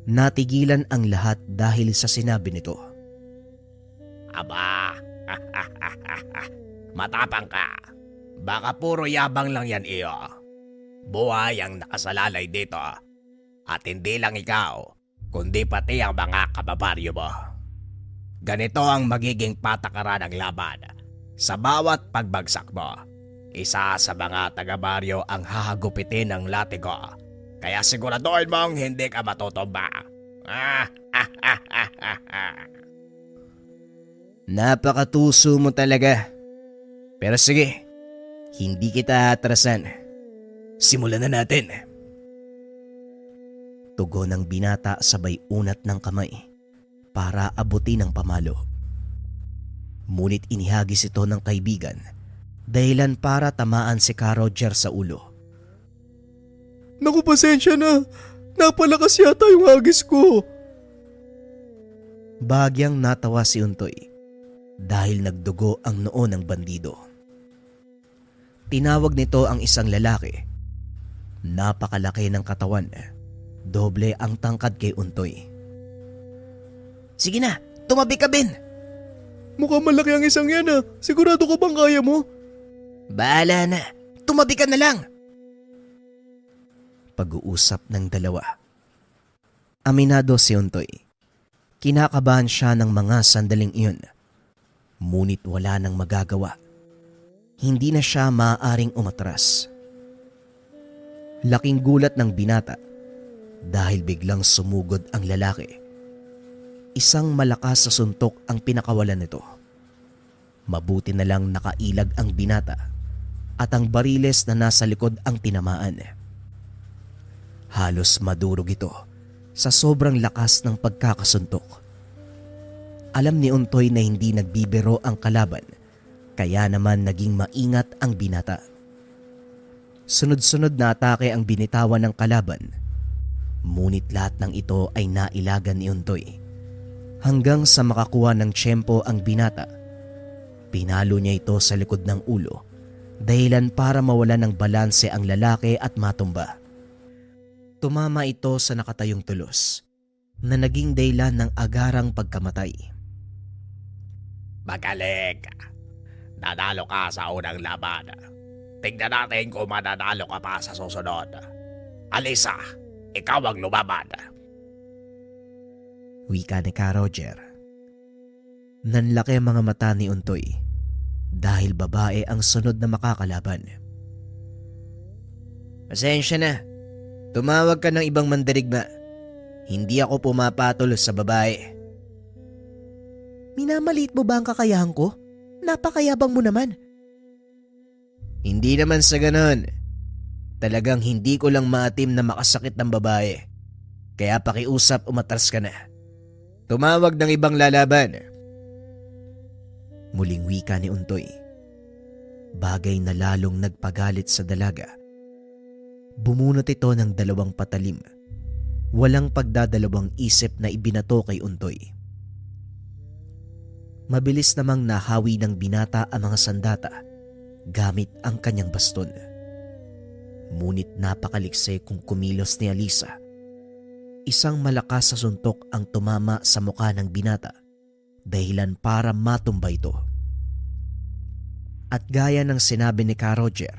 Natigilan ang lahat dahil sa sinabi nito. Aba, matapang ka. Baka puro yabang lang yan iyo. Buhay ang nakasalalay dito at hindi lang ikaw, kundi pati ang mga kababaryo mo. Ganito ang magiging patakaran ng laban. Sa bawat pagbagsak mo, isa sa mga taga-baryo ang hahagupitin ng latigo. Kaya siguraduhin mong hindi ka matutumba. Napakatuso mo talaga. Pero sige, hindi kita atrasan. Simulan na natin. Tugon ng binata sabay unat ng kamay para abutin ang pamalo. Ngunit inihagis ito ng kaibigan dahilan para tamaan si Ka Roger sa ulo. Naku, pasensya na. Napalakas yata yung hagis ko. Bagyang natawa si Untoy dahil nagdugo ang noo ng bandido. Tinawag nito ang isang lalaki. Napakalaki ng katawan. Doble ang tangkad kay Untoy. Sige na, tumabi ka, Ben. Mukhang malaki ang isang yan ah. Sigurado ka bang kaya mo? Bahala na. Tumabi ka na lang. Pag-uusap ng dalawa. Aminado si Untoy. Kinakabahan siya ng mga sandaling iyon. Ngunit wala nang magagawa. Hindi na siya maaaring umatras. Laking gulat ng binata dahil biglang sumugod ang lalaki. Isang malakas sa suntok ang pinakawalan nito. Mabuti na lang nakailag ang binata at ang bariles na nasa likod ang tinamaan. Halos madurog ito sa sobrang lakas ng pagkakasuntok. Alam ni Untoy na hindi nagbibiro ang kalaban, kaya naman naging maingat ang binata. Sunod-sunod na atake ang binitawan ng kalaban. Ngunit lahat ng ito ay nailagan ni Untoy. Hanggang sa makakuha ng tiyempo ang binata. Pinalo niya ito sa likod ng ulo, dahilan para mawala ng balanse ang lalaki at matumba. Tumama ito sa nakatayong tulos, na naging dahilan ng agarang pagkamatay. Magaling. Nanalo ka sa unang laban. Tingnan natin kung mananalo ka pa sa susunod. Alisa, ikaw ang lumaban. Wika ni Ka Roger. Nanlaki ang mga mata ni Untoy dahil babae ang sunod na makakalaban. Pasensya na. Tumawag ka ng ibang mandirigma. Hindi ako pumapatol sa babae. Minamaliit mo ba ang kakayahan ko? Napakayabang mo naman. Hindi naman sa ganon. Talagang hindi ko lang maatim na makasakit ng babae. Kaya pakiusap, umatras ka na. Tumawag ng ibang lalaban. Muling wika ni Untoy. Bagay na lalong nagpagalit sa dalaga. Bumunot ito ng dalawang patalim. Walang pagdadalawang isip na ibinato kay Untoy. Mabilis namang nahawi ng binata ang mga sandata gamit ang kanyang baston. Ngunit napakaliksay kung kumilos ni Alisa. Isang malakas sa suntok ang tumama sa mukha ng binata, dahilan para matumba ito. At gaya ng sinabi ni Ka Roger,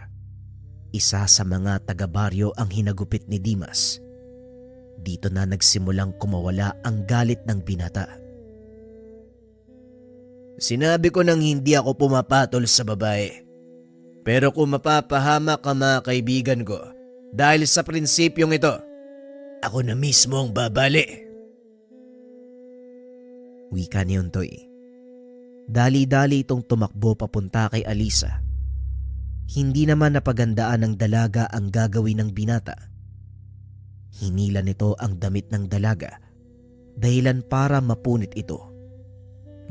isa sa mga taga-baryo ang hinagupit ni Dimas. Dito na nagsimulang kumawala ang galit ng binata. Sinabi ko nang hindi ako pumapatol sa babae. Pero kung mapapahamak ka mga kaibigan ko dahil sa prinsipyong ito, ako na mismo ang babali. Wika ni Untoy. Dali-dali itong tumakbo papunta kay Alisa. Hindi naman napagandaan ng dalaga ang gagawin ng binata. Hinila nito ang damit ng dalaga dahilan para mapunit ito.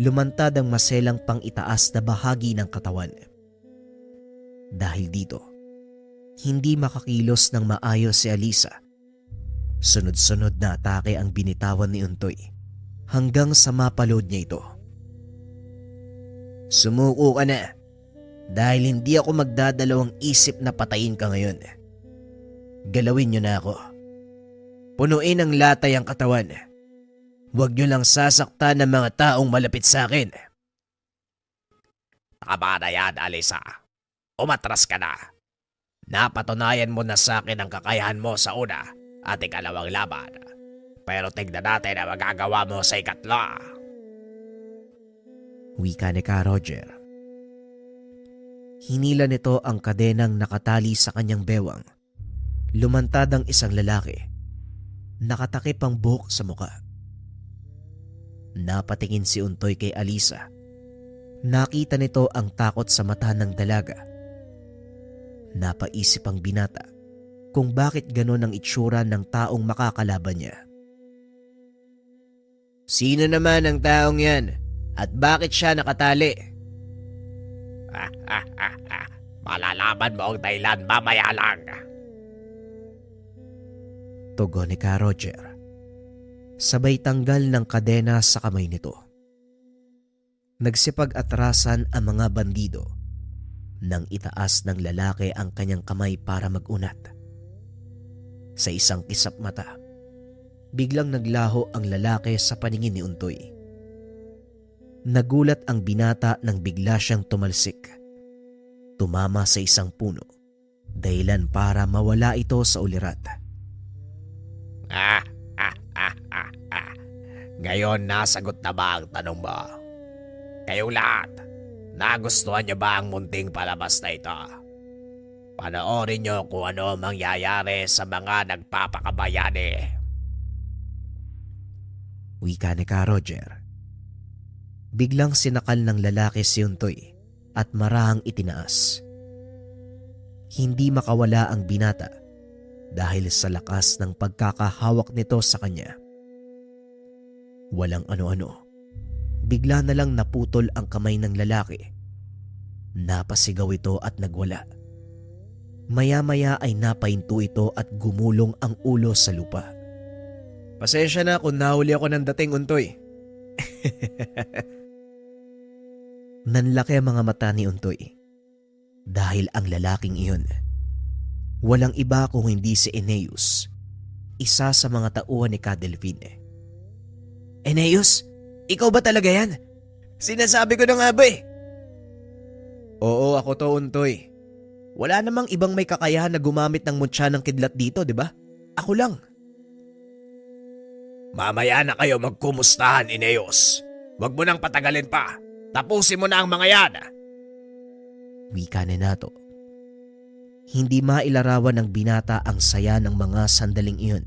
Lumantad ang maselang pang itaas na bahagi ng katawan. Dahil dito, hindi makakilos ng maayos si Alisa. Sunod-sunod na atake ang binitawan ni Untoy hanggang sa mapalood niya ito. Sumuko ka na dahil hindi ako magdadalawang isip na patayin ka ngayon. Galawin niyo na ako. Punuin ang latay ang katawan. Huwag niyo lang sasaktan ng mga taong malapit sa akin. Tama na yan, Alisa. Umatras ka na. Napatunayan mo na sa akin ang kakayahan mo sa una at ikalawang laban. Pero tignan natin ang magagawa mo sa ikatlo. Wika ni Ka Roger. Hinila nito ang kadenang nakatali sa kanyang bewang. Lumantad ang isang lalaki. Nakatakip ang buhok sa muka. Napatingin si Untoy kay Alisa. Nakita nito ang takot sa mata ng dalaga. Napaisip ang binata kung bakit ganon ang itsura ng taong makakalaban niya. Sino naman ang taong yan at bakit siya nakatali? Malalaman mo ang dahilan mamaya lang. Tugon ni Ka Roger. Sabay tanggal ng kadena sa kamay nito. Nagsipag-atrasan ang mga bandido nang itaas ng lalaki ang kanyang kamay para mag-unat. Sa isang kisap mata, biglang naglaho ang lalaki sa paningin ni Untoy. Nagulat ang binata nang bigla siyang tumalsik. Tumama sa isang puno, dahilan para mawala ito sa ulirat. Ngayon nasagot na ba ang tanong mo? Kayong lahat, nagustuhan niyo ba ang munting palabas na ito? Panoorin niyo kung ano ang mangyayari sa mga nagpapakabayani. Wika ni Ka Roger. Biglang sinakal ng lalaki si Untoy at marahang itinaas. Hindi makawala ang binata dahil sa lakas ng pagkakahawak nito sa kanya. Walang ano-ano. Bigla na lang naputol ang kamay ng lalaki. Napasigaw ito at nagwala. Maya-maya ay napahinto ito at gumulong ang ulo sa lupa. Pasensya na kung nahuli ako ng dating, Untoy. Nanlaki ang mga mata ni Untoy dahil ang lalaking iyon walang iba kung hindi si Eneus, isa sa mga tauhan ni Cadelphine. Eneus, ikaw ba talaga yan? Sinasabi ko na nga ba eh. Oo, ako to, Untoy. Wala namang ibang may kakayahan na gumamit ng mutya ng kidlat dito, di ba? Ako lang. Mamaya na kayo magkumustahan, Ineos. Huwag mo nang patagalin pa. Tapusin mo na ang mga yan. Wika ni Nato. Hindi mailarawan ng binata ang saya ng mga sandaling iyon.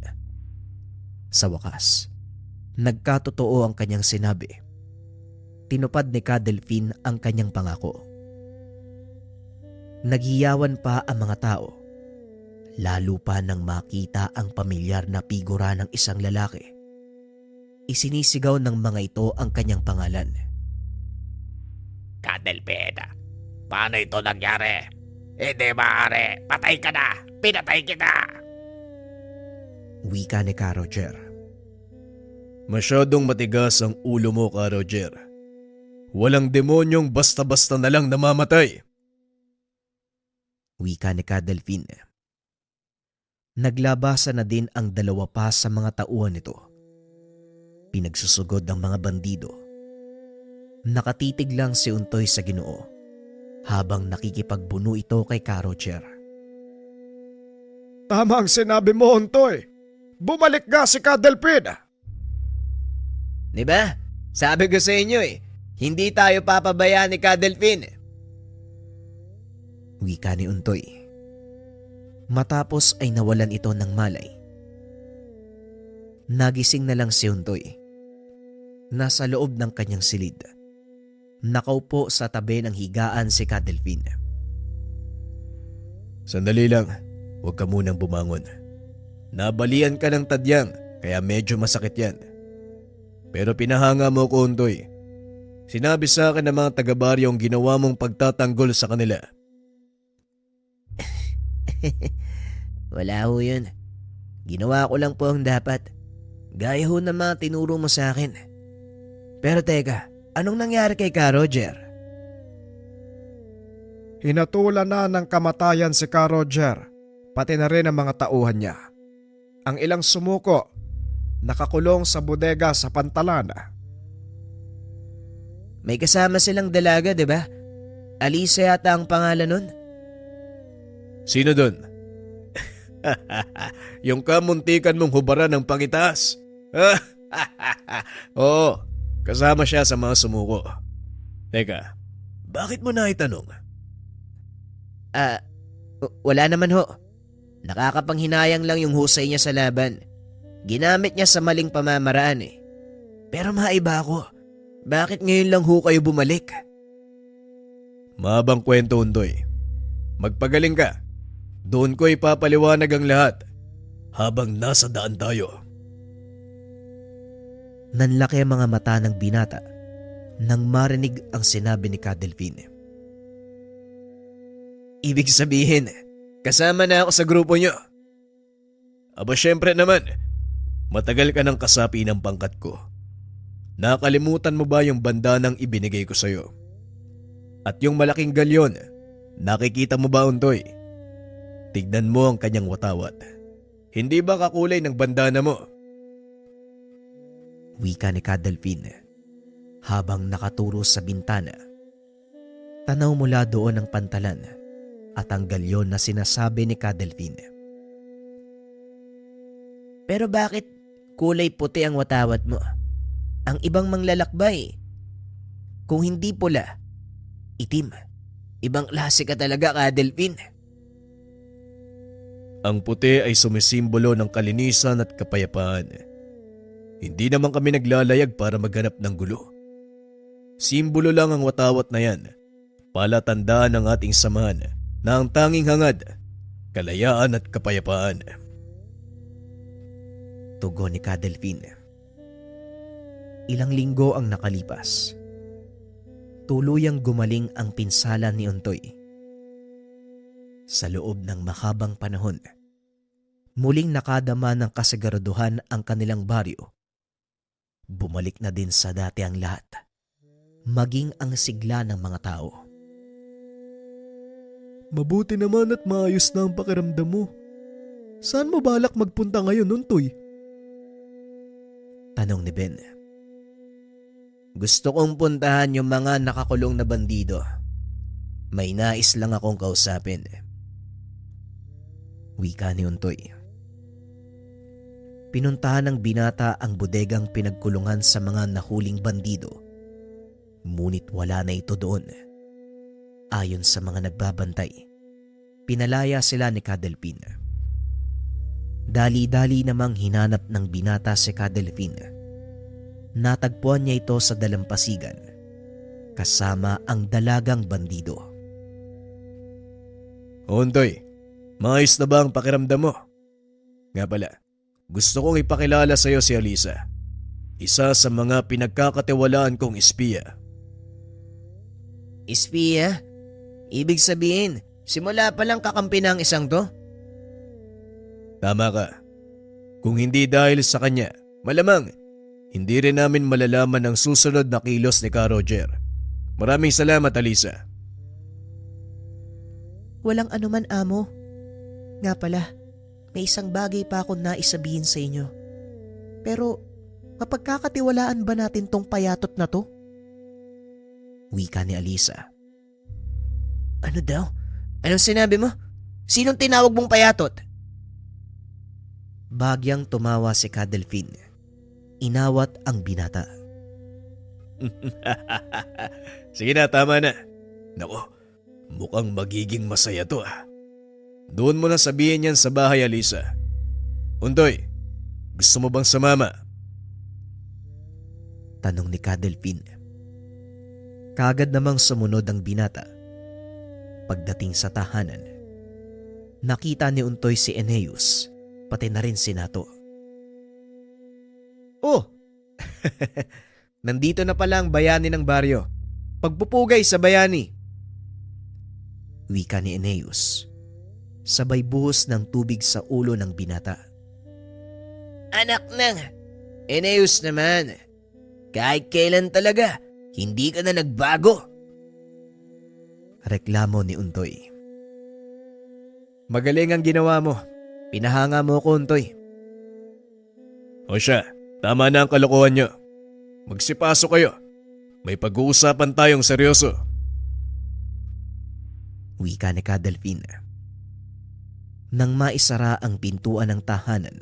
Sa wakas, nagkatotoo ang kanyang sinabi. Tinupad ni Cadelphine ang kanyang pangako. Naghiyawan pa ang mga tao, lalo pa nang makita ang pamilyar na figura ng isang lalaki. Isinisigaw ng mga ito ang kanyang pangalan. Cadelphine, paano ito nangyari? Hindi maaari. Patay ka na. Pinatay kita. Wika ni Ka Roger. Masyadong matigas ang ulo mo, Ka Roger. Walang demonyong basta-basta na lang namamatay. Wika ni Cadelphine. Naglabasa na din ang dalawa pa sa mga tauhan nito. Pinagsusugod ng mga bandido. Nakatitig lang si Untoy sa Ginoo habang nakikipagbuno ito kay Ka Roger. Tama ang sinabi mo, Untoy. Bumalik nga si Cadelphine. Diba? Sabi ko sa inyo hindi tayo papabayaan ni Cadelphine. Wika ni Untoy. Matapos ay nawalan ito ng malay. Nagising na lang si Untoy. Nasa loob ng kanyang silid. Nakaupo sa tabi ng higaan si Cadelphine. Sandali lang, huwag ka munang bumangon. Nabalian ka ng tadyang, kaya medyo masakit yan. Pero pinahanga mo ko, Untoy. Sinabi sa akin ng mga taga-baryo ang ginawa mong pagtatanggol sa kanila. Wala ho yun. Ginawa ko lang po ang dapat. Gaya ho ng mga tinuro mo sa akin. Pero teka, anong nangyari kay Ka Roger? Hinatulan na ng kamatayan si Ka Roger, pati na rin ang mga tauhan niya. Ang ilang sumuko, nakakulong sa bodega sa Pantalan. May kasama silang dalaga, di ba? Alisa yata ang pangalan nun. Sino dun? Yung kamuntikan mong hubaran ng pangitaas. Oo, kasama siya sa mga sumuko. Teka, bakit mo na itanong? Wala naman ho. Nakakapanghinayang lang yung husay niya sa laban. Ginamit niya sa maling pamamaraan Pero maiba ako. Bakit ngayon lang ho kayo bumalik? Mahabang kwento, Untoy. Magpagaling ka. Doon ko ipapaliwanag ang lahat habang nasa daan tayo. Nanlaki ang mga mata ng binata nang marinig ang sinabi ni Cadelphine. Ibig sabihin, kasama na ako sa grupo niyo. Aba syempre naman, matagal ka ng kasapi ng pangkat ko. Nakalimutan mo ba yung bandanang ibinigay ko sa'yo? At yung malaking galyon, nakikita mo ba, Untoy? Tignan mo ang kanyang watawat. Hindi ba kakulay ng bandana mo? Wika ni Cadelphine habang nakaturo sa bintana. Tanaw mula doon ang pantalan at ang galyon na sinasabi ni Cadelphine. Pero bakit kulay puti ang watawat mo? Ang ibang manglalakbay, kung hindi pula, itim. Ibang klase ka talaga, Cadelphine. Ang puti ay sumisimbolo ng kalinisan at kapayapaan. Hindi naman kami naglalayag para maghanap ng gulo. Simbolo lang ang watawat na yan. Palatandaan ng ating samahan na ang tanging hangad, kalayaan at kapayapaan. Tugon ni Cadelphine. Ilang linggo ang nakalipas. Tuluyang gumaling ang pinsala ni Untoy. Sa loob ng mahabang panahon, muling nakadama ng kasiguraduhan ang kanilang baryo. Bumalik na din sa dati ang lahat, maging ang sigla ng mga tao. Mabuti naman at maayos na ang pakiramdam mo. Saan mo balak magpunta ngayon, Untoy? Tanong ni Ben. Gusto kong puntahan yung mga nakakulong na bandido. May nais lang akong kausapin. Wika ni Untoy. Pinuntahan ng binata ang bodegang pinagkulungan sa mga nahuling bandido. Ngunit wala na ito doon. Ayon sa mga nagbabantay, pinalaya sila ni Cadelpin. Dali-dali namang hinanap ng binata si Cadelpin. Natagpuan niya ito sa dalampasigan, kasama ang dalagang bandido. Untoy, maayos na ba ang pakiramdam mo? Nga pala, gusto kong ipakilala sa iyo si Alisa. Isa sa mga pinagkakatiwalaan kong espiya. Espiya? Ibig sabihin, simula pa lang kakampi ng isang to? Tama ka. Kung hindi dahil sa kanya, malamang hindi rin namin malalaman ang susunod na kilos ni Ka Roger. Maraming salamat, Alisa. Walang anuman, amo. Nga pala, may isang bagay pa akong naisabihin sa inyo. Pero, mapagkakatiwalaan ba natin tong payatot na to? Wika ni Alisa. Ano daw? Anong sinabi mo? Sinong tinawag mong payatot? Bagyang tumawa si Cadelpin. Inawat ang binata. Sige na, tama na. Naku, mukhang magiging masaya to ah. Doon mo na sabihin yan sa bahay, Alisa. Untoy, gusto mo bang sumama? Tanong ni Cadelpin. Kagad namang sumunod ang binata. Pagdating sa tahanan, nakita ni Untoy si Eneus, pati na rin si Nato. Oh! Nandito na pala ang bayani ng baryo. Pagpupugay sa bayani. Wika ni Eneus. Sabay buhos ng tubig sa ulo ng binata. Anak ng Eneus naman. Kahit kailan talaga, hindi ka na nagbago. Reklamo ni Untoy. Magaling ang ginawa mo. Pinahanga mo ko, Untoy. O siya, tama na ang kalokohan nyo. Magsipaso kayo. May pag-uusapan tayong seryoso. Wika ni Cadelpin. Nang maisara ang pintuan ng tahanan,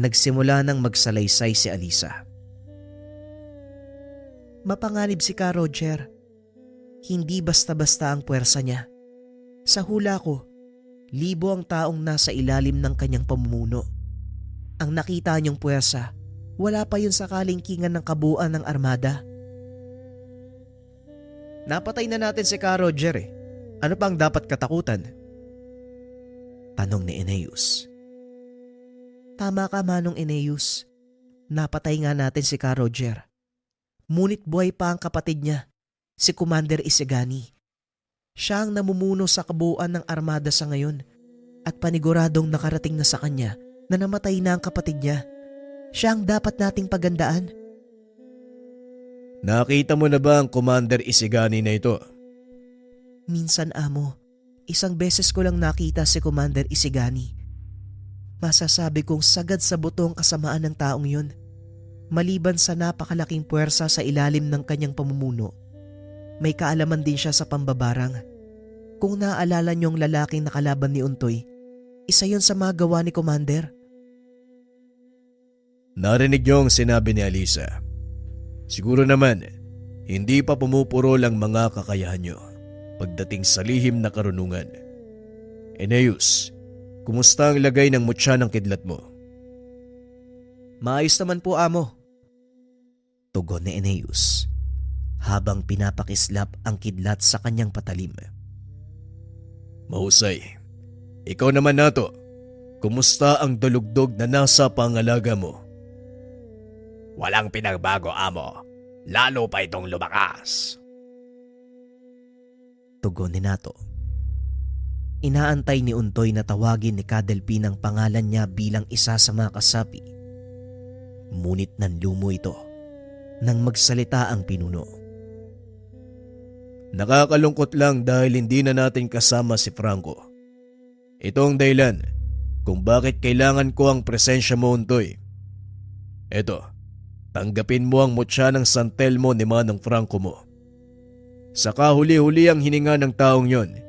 nagsimula nang magsalaysay si Alisa. Mapanganib si Ka Roger. Hindi basta-basta ang puwersa niya. Sa hula ko, 1,000 ang taong nasa ilalim ng kanyang pamumuno. Ang nakita niyong puwersa, wala pa yun sa kalingkingan ng kabuuan ng armada. Napatay na natin si Ka Roger eh. Ano pang dapat katakutan? Tanong ni Eneus. Tama ka, Manong Eneus. Napatay nga natin si Ka Roger. Ngunit buhay pa ang kapatid niya, si Commander Isigani. Siya ang namumuno sa kabuuan ng armada sa ngayon at paniguradong nakarating na sa kanya na namatay na ang kapatid niya. Siya ang dapat nating pagandaan. Nakita mo na ba ang Commander Isigani na ito? Minsan, amo, isang beses ko lang nakita si Commander Isigani. Masasabi kong sagad sa buto ang kasamaan ng taong yun. Maliban sa napakalaking puwersa sa ilalim ng kanyang pamumuno, may kaalaman din siya sa pambabarang. Kung naaalala niyong lalaking nakalaban ni Untoy, isa yon sa mga gawa ni Commander. Narinig niyo ang sinabi ni Alisa. Siguro naman, hindi pa pumupurol ang mga kakayahan niyo pagdating sa lihim na karunungan. Eneus, kumusta ang lagay ng mutya ng kidlat mo? Maayos naman po, amo. Tugon ni Eneus habang pinapakislap ang kidlat sa kanyang patalim. Mahusay. Ikaw naman, Nato. Kumusta ang dulugdog na nasa pangalaga mo? Walang pinagbago, amo. Lalo pa itong lumakas. Tugon ni Nato. Inaantay ni Untoy na tawagin ni Cadelpin ang pangalan niya bilang isa sa mga kasapi. Ngunit nanlumo ito nang magsalita ang pinuno. Nakakalungkot lang dahil hindi na natin kasama si Franco. Ito ang dahilan kung bakit kailangan ko ang presensya mo, Untoy. Eto, tanggapin mo ang mutya ng San Telmo ni Manong Franco mo. Saka huli-huli ang hininga ng taong yon.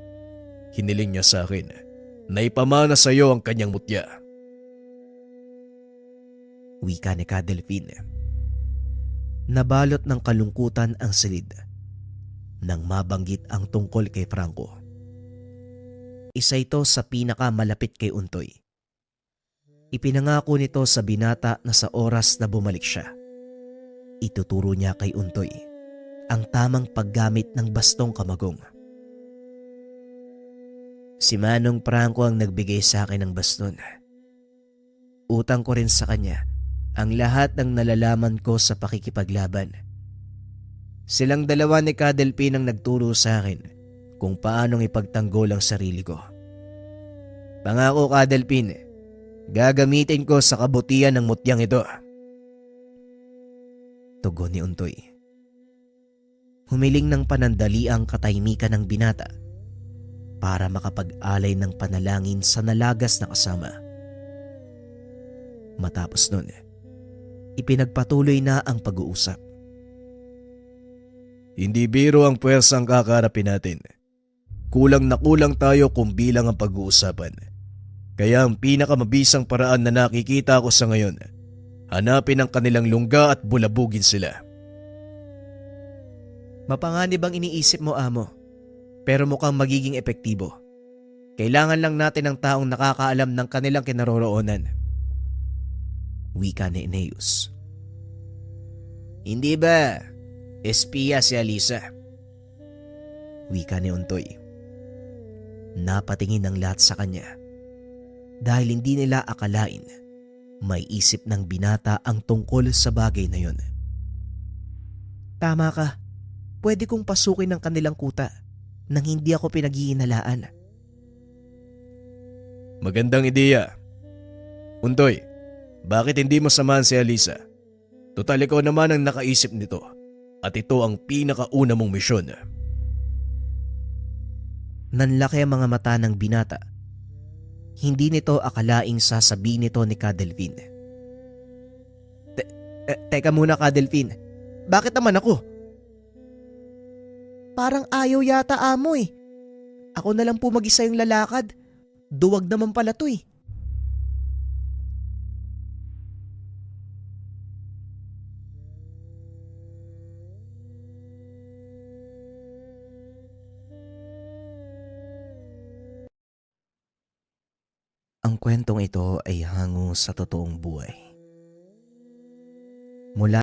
Hiniling niya sa akin na ipamana sa iyo ang kanyang mutya. Wika ni Cadelpin. Nabalot ng kalungkutan ang silid nang mabanggit ang tungkol kay Franco. Isa ito sa pinakamalapit kay Untoy. Ipinangako nito sa binata na sa oras na bumalik siya, ituturo niya kay Untoy ang tamang paggamit ng bastong kamagong. Si Manong Franco ang nagbigay sa akin ng baston. Utang ko rin sa kanya ang lahat ng nalalaman ko sa pakikipaglaban. Silang dalawa ni Cadelpin ang nagturo sa akin kung paanong ipagtanggol ang sarili ko. Pangako, Cadelpin, gagamitin ko sa kabutihan ng mutyang ito. Tugon ni Untoy. Humiling ng panandali ang katahimikan ng binata para makapag-alay ng panalangin sa nalagas na kasama. Matapos nun, ipinagpatuloy na ang pag-uusap. Hindi biro ang puwersang kakarapin natin. Kulang na kulang tayo kung bilang ang pag-uusapan. Kaya ang pinakamabisang paraan na nakikita ko sa ngayon, hanapin ang kanilang lungga at bulabugin sila. Mapanganib ang iniisip mo, Amo, pero mukhang magiging epektibo. Kailangan lang natin ng taong nakakaalam ng kanilang kinaroroonan. Wika ni Eneus. Hindi ba espiya si Alisa? Wika ni Untoy. Napatingin ang lahat sa kanya dahil hindi nila akalain may isip ng binata ang tungkol sa bagay na yon. Tama ka. Pwede kong pasukin ang kanilang kuta nang hindi ako pinag-iinalaan. Magandang ideya. Untoy, bakit hindi mo samahan si Alisa? Total ikaw naman ang nakaisip nito at ito ang pinakauna mong misyon. Nanlaki ang mga mata ng binata. Hindi nito akalaing sasabihin nito ni Cadelpin. Teka muna, Cadelpin. Bakit naman ako? Parang ayaw yata, Amo eh. Ako na lang po mag-isa yung lalakad. Duwag naman pala to eh. Ang kwentong ito ay hango sa totoong buhay. Mula